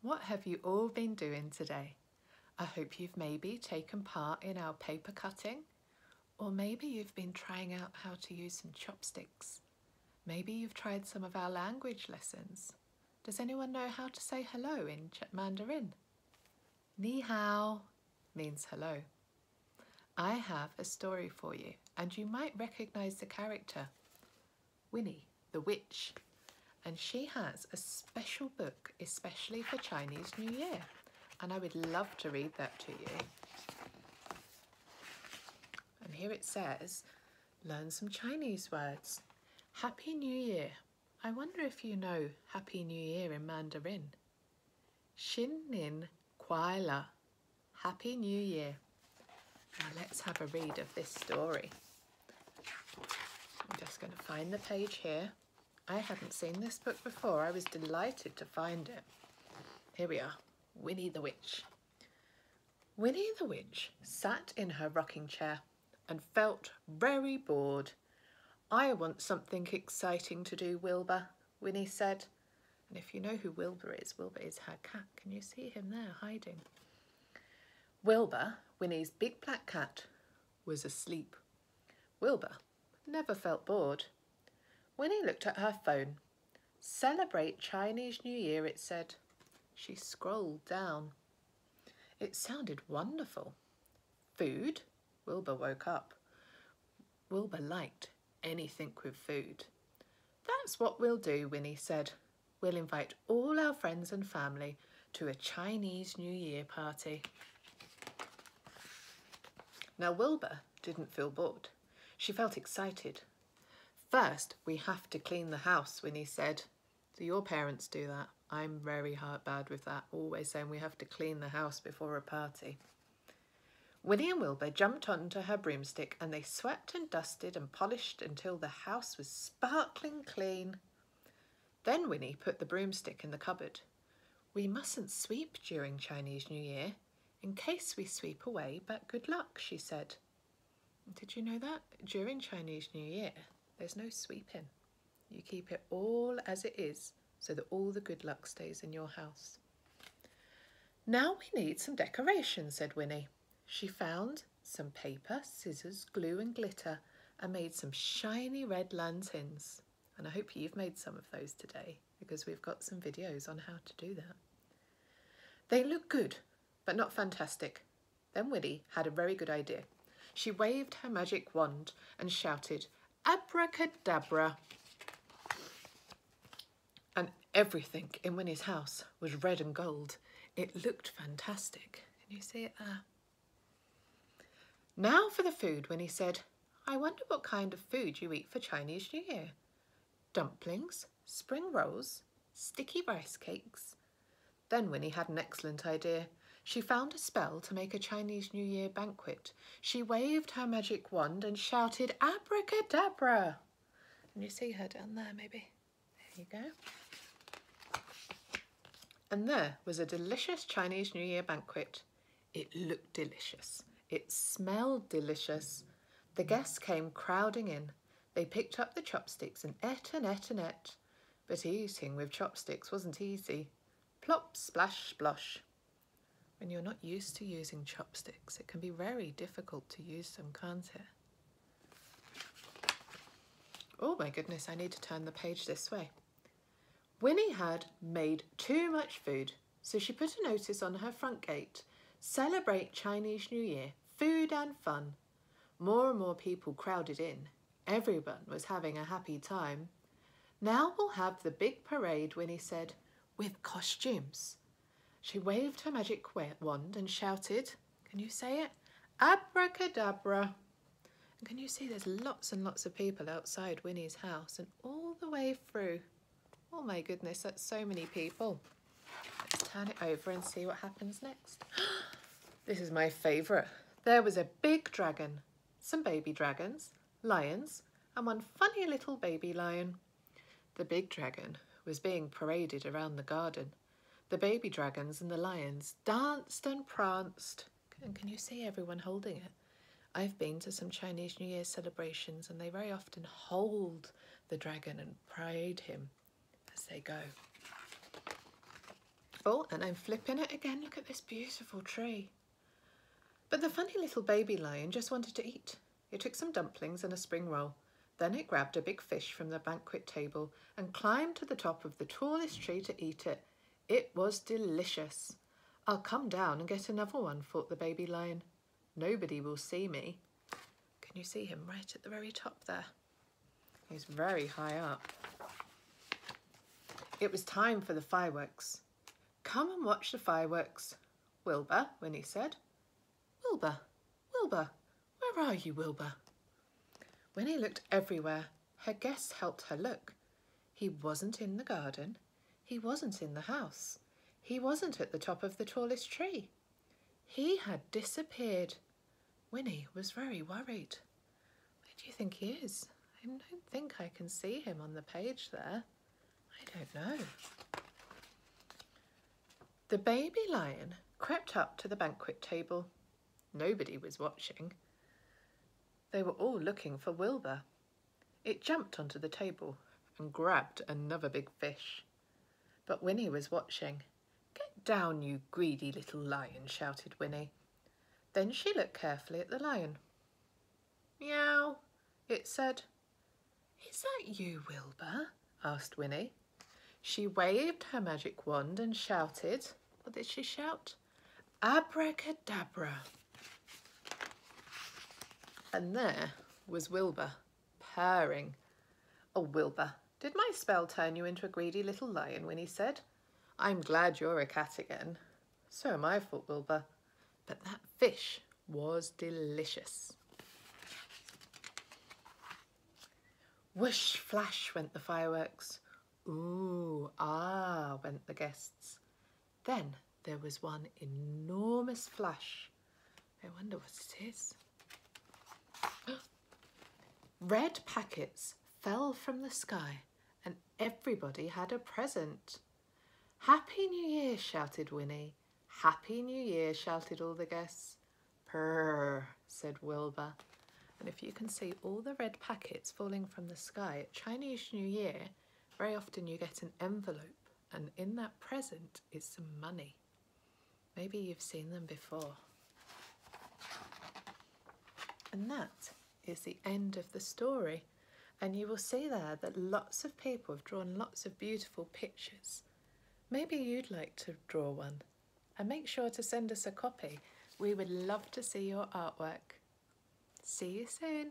What have you all been doing today? I hope you've maybe taken part in our paper cutting, or maybe you've been trying out how to use some chopsticks. Maybe you've tried some of our language lessons. Does anyone know how to say hello in Mandarin? Ni hao means hello. I have a story for you, and you might recognize the character, Winnie the Witch. And she has a special book, especially for Chinese New Year. And I would love to read that to you. And here it says, learn some Chinese words. Happy New Year. I wonder if you know Happy New Year in Mandarin. Xin Nin Kuai Le. Happy New Year. Now let's have a read of this story. I'm just going to find the page here. I hadn't seen this book before. I was delighted to find it. Here we are, Winnie the Witch. Winnie the Witch sat in her rocking chair and felt very bored. I want something exciting to do, Wilbur, Winnie said. And if you know who Wilbur is her cat. Can you see him there hiding? Wilbur, Winnie's big black cat, was asleep. Wilbur never felt bored. Winnie looked at her phone. Celebrate Chinese New Year, it said. She scrolled down. It sounded wonderful. Food? Wilbur woke up. Wilbur liked anything with food. That's what we'll do, Winnie said. We'll invite all our friends and family to a Chinese New Year party. Now Wilbur didn't feel bored. She felt excited. First, we have to clean the house, Winnie said. Do your parents do that? I'm very bad with that, always saying we have to clean the house before a party. Winnie and Wilbur jumped onto her broomstick and they swept and dusted and polished until the house was sparkling clean. Then Winnie put the broomstick in the cupboard. We mustn't sweep during Chinese New Year, in case we sweep away bad good luck, she said. Did you know that? During Chinese New Year, there's no sweeping. You keep it all as it is so that all the good luck stays in your house. Now we need some decoration, said Winnie. She found some paper, scissors, glue and glitter and made some shiny red lanterns. And I hope you've made some of those today because we've got some videos on how to do that. They look good, but not fantastic. Then Winnie had a very good idea. She waved her magic wand and shouted, Abracadabra. And everything in Winnie's house was red and gold. It looked fantastic. Can you see it there? Now for the food, Winnie said. I wonder what kind of food you eat for Chinese New Year. Dumplings, spring rolls, sticky rice cakes. Then Winnie had an excellent idea. She found a spell to make a Chinese New Year banquet. She waved her magic wand and shouted, Abracadabra. Can you see her down there, maybe? There you go. And there was a delicious Chinese New Year banquet. It looked delicious. It smelled delicious. The guests came crowding in. They picked up the chopsticks and ate and ate and ate. But eating with chopsticks wasn't easy. Plop, splash, splosh. When you're not used to using chopsticks, it can be very difficult to use them, can't it? Oh my goodness, I need to turn the page this way. Winnie had made too much food, so she put a notice on her front gate. Celebrate Chinese New Year, food and fun. More and more people crowded in. Everyone was having a happy time. Now we'll have the big parade, Winnie said, with costumes. She waved her magic wand and shouted, can you say it? Abracadabra. And can you see there's lots and lots of people outside Winnie's house and all the way through. Oh my goodness, that's so many people. Let's turn it over and see what happens next. This is my favourite. There was a big dragon, some baby dragons, lions, and one funny little baby lion. The big dragon was being paraded around the garden. The baby dragons and the lions danced and pranced. And can you see everyone holding it? I've been to some Chinese New Year celebrations and they very often hold the dragon and parade him as they go. full and I'm flipping it again. Look at this beautiful tree. But the funny little baby lion just wanted to eat. It took some dumplings and a spring roll. Then it grabbed a big fish from the banquet table and climbed to the top of the tallest tree to eat it. It was delicious. I'll come down and get another one, thought the baby lion. Nobody will see me. Can you see him right at the very top there? He's very high up. It was time for the fireworks. Come and watch the fireworks, Wilbur, Winnie said. Wilbur, Wilbur, where are you, Wilbur? Winnie looked everywhere. Her guests helped her look. He wasn't in the garden. He wasn't in the house. He wasn't at the top of the tallest tree. He had disappeared. Winnie was very worried. Where do you think he is? I don't think I can see him on the page there. I don't know. The baby lion crept up to the banquet table. Nobody was watching. They were all looking for Wilbur. It jumped onto the table and grabbed another big fish. But Winnie was watching. Get down, you greedy little lion, shouted Winnie. Then she looked carefully at the lion. Meow, it said. Is that you, Wilbur? Asked Winnie. She waved her magic wand and shouted. What did she shout? Abracadabra. And there was Wilbur, purring. Oh, Wilbur, did my spell turn you into a greedy little lion? Winnie said. I'm glad you're a cat again. So am I, thought Wilbur. But that fish was delicious. Whoosh, flash went the fireworks. Ooh, ah, went the guests. Then there was one enormous flash. I wonder what it is. Red packets fell from the sky and everybody had a present. Happy New Year, shouted Winnie. Happy New Year, shouted all the guests. Purr, said Wilbur. And if you can see all the red packets falling from the sky at Chinese New Year, very often you get an envelope and in that present is some money. Maybe you've seen them before. And that is the end of the story. And you will see there that lots of people have drawn lots of beautiful pictures. Maybe you'd like to draw one. And make sure to send us a copy. We would love to see your artwork. See you soon.